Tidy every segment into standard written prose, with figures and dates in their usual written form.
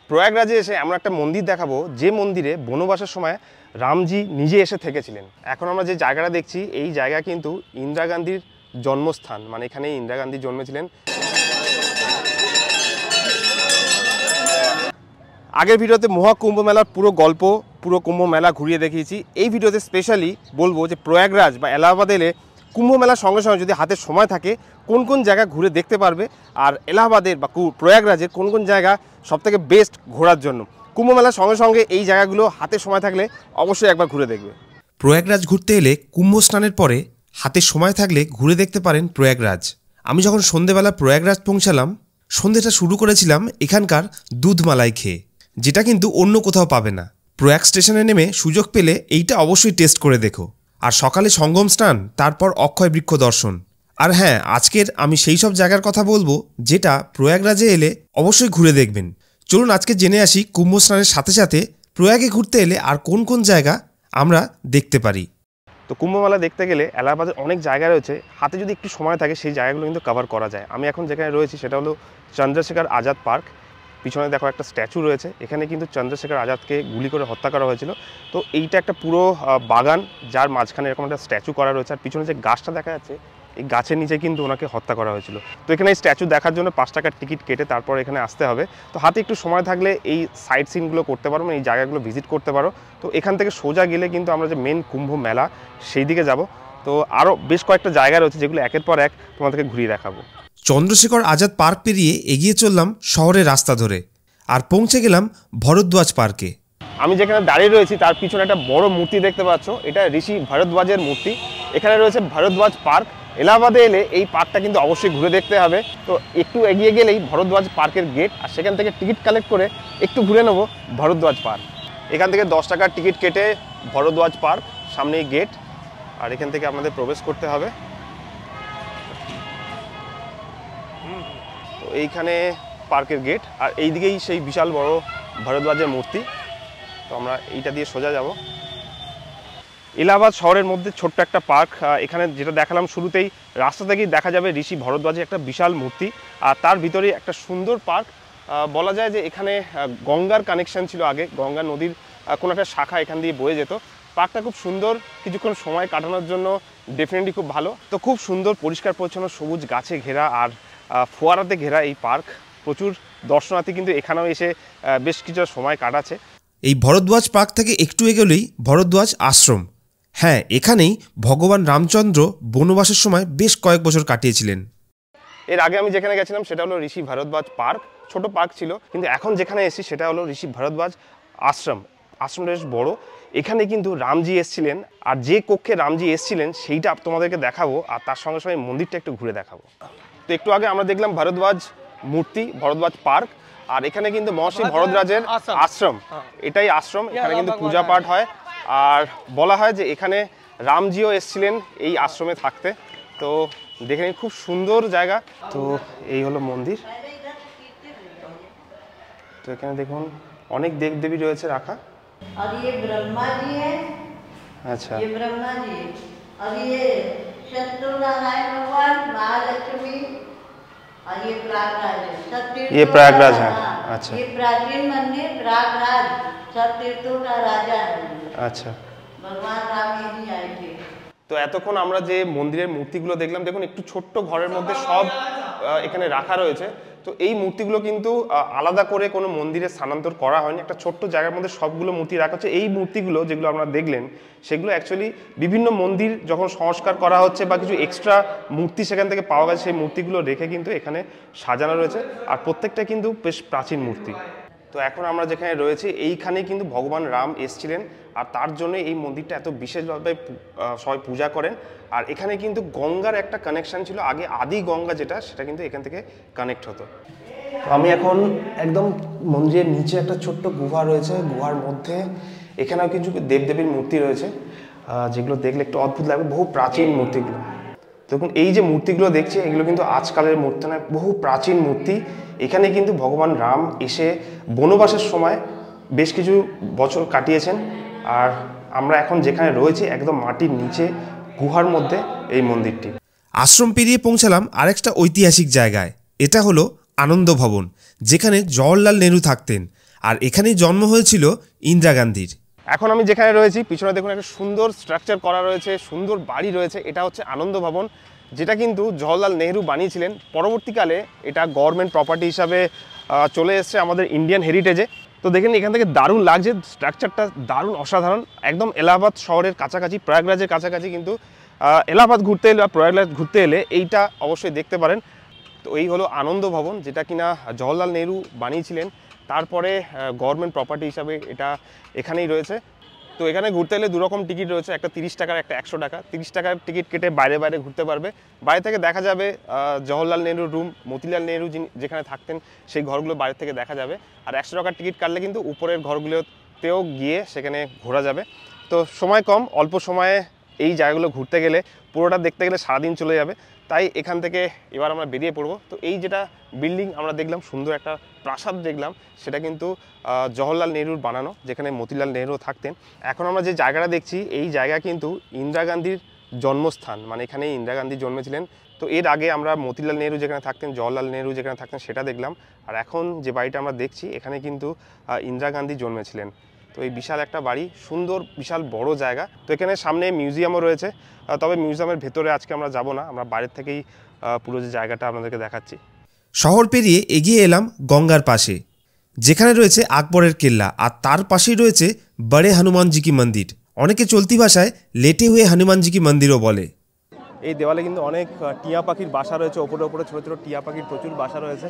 প্রয়াগরাজে এসে আমরা একটা মন্দির দেখাবো যে মন্দিরে বনবাসের সময় রামজি নিজে এসে থেকেছিলেন। এখন আমরা যে জায়গাটা দেখছি এই জায়গা কিন্তু ইন্দিরা গান্ধীর জন্মস্থান, মানে এখানে ইন্দিরা গান্ধী জন্মেছিলেন। আগের ভিডিওতে মহাকুম্ভ মেলার পুরো গল্প, পুরো কুম্ভ মেলা ঘুরিয়ে দেখিয়েছি। এই ভিডিওতে স্পেশালি বলবো যে প্রয়াগরাজ বা এলাহাবাদ এলে কুম্ভ মেলার সঙ্গে সঙ্গে যদি হাতে সময় থাকে কোন কোন জায়গা ঘুরে দেখতে পারবে, আর এলাহাবাদের বা প্রয়াগরাজের কোন কোন জায়গা সবথেকে বেস্ট ঘোরার জন্য। কুম্ভ মেলার সঙ্গে সঙ্গে এই জায়গাগুলো হাতে সময় থাকলে অবশ্যই একবার ঘুরে দেখবে। প্রয়াগরাজ ঘুরতে এলে কুম্ভ স্নানের পরে হাতে সময় থাকলে ঘুরে দেখতে পারেন প্রয়াগরাজ। আমি যখন সন্ধেবেলা প্রয়াগরাজ পৌঁছালাম, সন্ধেটা শুরু করেছিলাম এখানকার দুধ মালাই খেয়ে, যেটা কিন্তু অন্য কোথাও পাবে না। প্রয়াগ স্টেশনে নেমে সুযোগ পেলে এইটা অবশ্যই টেস্ট করে দেখো। আর সকালে সঙ্গম স্নান, তারপর অক্ষয় বৃক্ষ দর্শন। আর হ্যাঁ, আজকের আমি সেই সব জায়গার কথা বলবো যেটা প্রয়াগরাজে এলে অবশ্যই ঘুরে দেখবেন। চলুন আজকে জেনে আসি কুম্ভ স্নানের সাথে সাথে প্রয়াগে ঘুরতে এলে আর কোন কোন জায়গা আমরা দেখতে পারি। তো কুম্ভ মেলা দেখতে গেলে এলাহাবাদের অনেক জায়গা রয়েছে, হাতে যদি একটু সময় থাকে সেই জায়গাগুলো কিন্তু কভার করা যায়। আমি এখন যেখানে রয়েছি সেটা হলো চন্দ্রশেখর আজাদ পার্ক। পিছনে দেখো একটা স্ট্যাচু রয়েছে, এখানে কিন্তু চন্দ্রশেখর আজাদকে গুলি করে হত্যা করা হয়েছিল। তো এইটা একটা পুরো বাগান, যার মাঝখানে এরকম একটা স্ট্যাচু করা রয়েছে। আর পিছনে যে গাছটা দেখা যাচ্ছে এই গাছের নিচে কিন্তু ওনাকে হত্যা করা হয়েছিল। তো এখানে এই স্ট্যাচু দেখার জন্য 5 টাকার টিকিট কেটে তারপর এখানে আসতে হবে। তো হাতে একটু সময় থাকলে এই সাইট সিনগুলো করতে পারো, এই জায়গাগুলো ভিজিট করতে পারো। তো এখান থেকে সোজা গেলে কিন্তু আমরা যে মেন কুম্ভ মেলা সেই দিকে যাব। তো আরও বেশ কয়েকটা জায়গা রয়েছে যেগুলো একের পর এক তোমাদেরকে ঘুরিয়ে দেখাবো। চন্দ্রশেখর আজাদ পার্ক পেরিয়ে এগিয়ে চললাম শহরের রাস্তা ধরে, আর পৌঁছে গেলাম ভরদ্বাজ পার্কে। আমি যেখানে দাঁড়িয়ে রয়েছি তার পিছনে একটা বড় মূর্তি দেখতে পাচ্ছ, এটা ঋষি ভরদ্বাজের মূর্তি। এখানে রয়েছে ভরদ্বাজ পার্ক। এলাহাবাদে এলে এই পার্কটা কিন্তু অবশ্যই ঘুরে দেখতে হবে। তো একটু এগিয়ে গেলেই ভরদ্বাজ পার্কের গেট, আর সেখান থেকে টিকিট কালেক্ট করে একটু ঘুরে নেবো ভরদ্বাজ পার্ক। এখান থেকে 10 টাকার টিকিট কেটে ভরদ্বাজ পার্ক, সামনেই গেট, আর এখান থেকে আপনাদের প্রবেশ করতে হবে। তো এইখানে পার্কের গেট, আর এই দিকেই সেই বিশাল বড় ভরদ্বাজের মূর্তি। তো আমরা এইটা দিয়ে সোজা যাব। এলাহাবাদ শহরের মধ্যে ছোট্ট একটা পার্ক। এখানে যেটা দেখালাম শুরুতেই, রাস্তা থেকেই দেখা যাবে ঋষি ভরদ্বাজের একটা বিশাল মূর্তি, আর তার ভিতরেই একটা সুন্দর পার্ক। বলা যায় যে এখানে গঙ্গার কানেকশন ছিল আগে, গঙ্গা নদীর কোনো একটা শাখা এখান দিয়ে বয়ে যেত। পার্কটা খুব সুন্দর, কিছুক্ষণ সময় কাটানোর জন্য ডেফিনেটলি খুব ভালো। তো খুব সুন্দর পরিষ্কার পরিচ্ছন্ন সবুজ গাছে ঘেরা আর ফোয়ারাতে ঘেরা এই পার্ক। প্রচুর দর্শনার্থী কিন্তু এখানেও এসে বেশ কিছু সময় কাটাচ্ছে। এই ভরদ্বাজ পার্ক থেকে একটু এগোলেই ভরদ্বাজ আশ্রম। হ্যাঁ, এখানেই ভগবান রামচন্দ্র বনবাসের সময় বেশ কয়েক বছর কাটিয়েছিলেন। এর আগে আমি যেখানে গেছিলাম সেটা হলো ঋষি ভরদ্বাজ পার্ক, ছোট পার্ক ছিল। কিন্তু এখন যেখানে এসেছি সেটা হলো ঋষি ভরদ্বাজ আশ্রম। আশ্রমটা বেশ বড়। এখানে কিন্তু রামজি এসেছিলেন, আর যে কক্ষে রামজি এসেছিলেন সেইটা তোমাদেরকে দেখাবো, আর তার সঙ্গে সঙ্গে মন্দিরটা একটু ঘুরে দেখাবো। তো একটু আগে আমরা দেখলাম ভরদ্বাজ মূর্তি, ভরদ্বাজ পার্ক, আর এখানে কিন্তু মহর্ষি ভরদ্বাজের আশ্রম। এটাই আশ্রম, এখানে কিন্তু পূজা পাঠ হয়। আর বলা হয় যে এখানে রামজিও এসেছিলেন এই আশ্রমে থাকতে। তো দেখে নিন, খুব সুন্দর জায়গা। তো এই হলো মন্দির। তো এখানে দেখুন অনেক দেবদেবী রয়েছে রাখা। और ये ब्रह्मा जी है। अच्छा, ये ब्रह्मा जी और ये सत्यनारायण भगवान, महालक्ष्मी, और ये प्रयागराज है। सब तीर्थों ये प्रयागराज का, है। हाँ, अच्छा, ये प्राचीन मंदिर प्रयागराज सब तीर्थों का राजा है। अच्छा, भगवान राम यहीं आए थे। তো এতক্ষণ আমরা যে মন্দিরের মূর্তিগুলো দেখলাম, দেখুন একটু ছোট্ট ঘরের মধ্যে সব এখানে রাখা রয়েছে। তো এই মূর্তিগুলো কিন্তু আলাদা করে কোনো মন্দিরে স্থানান্তর করা হয়নি, একটা ছোট্ট জায়গার মধ্যে সবগুলো মূর্তি রাখা হচ্ছে। এই মূর্তিগুলো যেগুলো আপনারা দেখলেন সেগুলো অ্যাকচুয়ালি বিভিন্ন মন্দির যখন সংস্কার করা হচ্ছে বা কিছু এক্সট্রা মূর্তি সেখান থেকে পাওয়া গেছে, সেই মূর্তিগুলো রেখে কিন্তু এখানে সাজানো রয়েছে। আর প্রত্যেকটা কিন্তু বেশ প্রাচীন মূর্তি। তো এখন আমরা যেখানে রয়েছি এইখানেই কিন্তু ভগবান রাম এসেছিলেন, আর তার জন্য এই মন্দিরটা এত বিশেষভাবে সবাই পূজা করেন। আর এখানে কিন্তু গঙ্গার একটা কানেকশন ছিল আগে, আদি গঙ্গা যেটা, সেটা কিন্তু এখান থেকে কানেক্ট হতো। আমি এখন একদম মন্দিরের নিচে একটা ছোট্ট গুহা রয়েছে, গুহার মধ্যে এখানেও কিছু দেবদেবীর মূর্তি রয়েছে, যেগুলো দেখলে একটু অদ্ভুত লাগবে, বহু প্রাচীন মূর্তিগুলো। দেখুন এই যে মূর্তিগুলো দেখছি এগুলো কিন্তু আজকালের মূর্তি নয়, বহু প্রাচীন মূর্তি। এখানে কিন্তু ভগবান রাম এসে বনবাসের সময় বেশ কিছু বছর কাটিয়েছেন। আর আমরা এখন যেখানে রয়েছি একদম মাটির নিচে গুহার মধ্যে এই মন্দিরটি। আশ্রম পেরিয়ে পৌঁছালাম আরেকটা ঐতিহাসিক জায়গায়। এটা হলো আনন্দ ভবন, যেখানে জওহরলাল নেহরু থাকতেন। আর এখানেই জন্ম হয়েছিল ইন্দিরা গান্ধীর। এখন আমি যেখানে রয়েছি পিছনে দেখুন একটা সুন্দর স্ট্রাকচার করা রয়েছে, সুন্দর বাড়ি রয়েছে। এটা হচ্ছে আনন্দ ভবন, যেটা কিন্তু জওহরলাল নেহরু বানিয়েছিলেন। পরবর্তীকালে এটা গভর্নমেন্ট প্রপার্টি হিসাবে চলে এসছে আমাদের ইন্ডিয়ান হেরিটেজে। তো দেখেন এখান থেকে দারুণ লাগছে, স্ট্রাকচারটা দারুণ অসাধারণ, একদম এলাহাবাদ শহরের কাছাকাছি, প্রয়াগরাজের কাছাকাছি। কিন্তু এলাহাবাদ ঘুরতে এলে বা প্রয়াগরাজ ঘুরতে এলে এইটা অবশ্যই দেখতে পারেন। তো এই হলো আনন্দ ভবন, যেটা কিনা জওহরলাল নেহরু বানিয়েছিলেন। তারপরে গভর্নমেন্ট প্রপার্টি হিসাবে এটা এখানেই রয়েছে। তো এখানে ঘুরতে এলে দুরকম টিকিট রয়েছে, একটা 30 টাকার, একটা 100 টাকা। 30 টাকার টিকিট কেটে বাইরে বাইরে ঘুরতে পারবে। বাইরে থেকে দেখা যাবে জওহরলাল নেহরুর রুম, মতিলাল নেহরু যেখানে থাকতেন সেই ঘরগুলো বাইরে থেকে দেখা যাবে। আর 100 টাকার টিকিট কাটলে কিন্তু উপরের ঘরগুলোতেও গিয়ে সেখানে ঘোরা যাবে। তো সময় কম, অল্প সময়ে এই জায়গাগুলো ঘুরতে গেলে, পুরোটা দেখতে গেলে সারাদিন চলে যাবে। তাই এখান থেকে এবার আমরা বেরিয়ে পড়বো। তো এই যেটা বিল্ডিং আমরা দেখলাম, সুন্দর একটা প্রাসাদ দেখলাম, সেটা কিন্তু জওহরলাল নেহরুর বানানো, যেখানে মতিলাল নেহরু থাকতেন। এখন আমরা যে জায়গাটা দেখছি এই জায়গা কিন্তু ইন্দিরা গান্ধীর জন্মস্থান, মানে এখানে ইন্দিরা গান্ধী জন্মেছিলেন। তো এর আগে আমরা মতিলাল নেহরু যেখানে থাকতেন, জওহরলাল নেহরু যেখানে থাকতেন সেটা দেখলাম। আর এখন যে বাড়িটা আমরা দেখছি এখানে কিন্তু ইন্দিরা গান্ধী জন্মেছিলেন। তো এই বিশাল একটা বাড়ি, সুন্দর বিশাল বড় জায়গা। তো এখানে সামনে মিউজিয়ামও রয়েছে, তবে মিউজিয়ামের ভেতরে আজকে আমরা যাব না, আমরা বাইরের থেকেই পুরো যে জায়গাটা আপনাদেরকে দেখাচ্ছি। শহর পেরিয়ে এগিয়ে এলাম গঙ্গার পাশে, যেখানে রয়েছে আকবরের কেল্লা, আর তার পাশেই রয়েছে বড়ে হনুমানজি কি মন্দির। অনেকে চলতি ভাষায় লেটে হুয়ে হনুমানজি কি মন্দিরও বলে। এই দেওয়ালে কিন্তু অনেক টিয়া পাখির বাসা রয়েছে, ওপরে ওপরে ছোটো ছোটো টিয়া পাখির প্রচুর বাসা রয়েছে।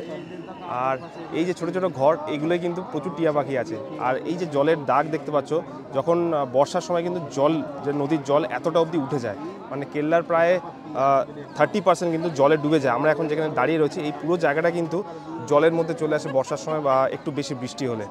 আর এই যে ছোটো ছোটো ঘর, এইগুলোই কিন্তু প্রচুর টিয়া পাখি আছে। আর এই যে জলের দাগ দেখতে পাচ্ছ, যখন বর্ষার সময় কিন্তু জল, যে নদীর জল এতটা অবধি উঠে যায়, মানে কেল্লার প্রায় 30% কিন্তু জলে ডুবে যায়। আমরা এখন যেখানে দাঁড়িয়ে রয়েছি এই পুরো জায়গাটা কিন্তু জলের মধ্যে চলে আসে বর্ষার সময় বা একটু বেশি বৃষ্টি হলে।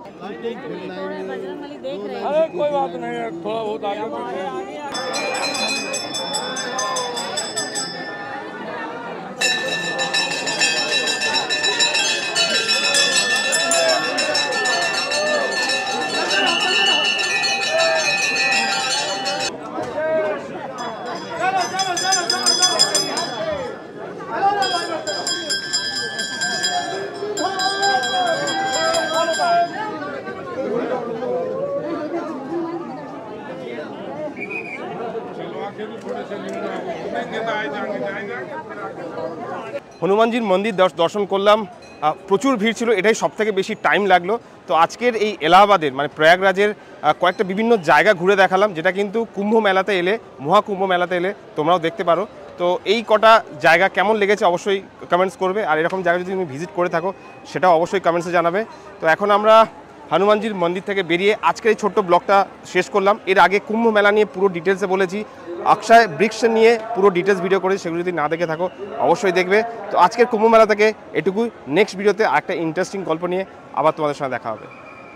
হনুমানজির মন্দির দর্শন করলাম, প্রচুর ভিড় ছিল, এটাই সবথেকে বেশি টাইম লাগলো। তো আজকের এই এলাহাবাদের মানে প্রয়াগরাজের কয়েকটা বিভিন্ন জায়গা ঘুরে দেখালাম, যেটা কিন্তু কুম্ভ মেলাতে এলে, মহাকুম্ভ মেলাতে এলে তোমরাও দেখতে পারো। তো এই কটা জায়গা কেমন লেগেছে অবশ্যই কমেন্টস করবে, আর এরকম জায়গা যদি তুমি ভিজিট করে থাকো সেটাও অবশ্যই কমেন্টসে জানাবে। তো এখন আমরা হনুমানজির মন্দির থেকে বেরিয়ে আজকের এই ছোট্ট ব্লগটা শেষ করলাম। এর আগে কুম্ভ মেলা নিয়ে পুরো ডিটেলসে বলেছি, অক্ষয় বৃক্ষ নিয়ে পুরো ডিটেলস ভিডিও করেছি, সেগুলো যদি না দেখে থাকো অবশ্যই দেখবে। তো আজকের কুম্ভ মেলা থেকে এটুকুই, নেক্সট ভিডিওতে আরেকটা ইন্টারেস্টিং গল্প নিয়ে আবার তোমাদের সঙ্গে দেখা হবে।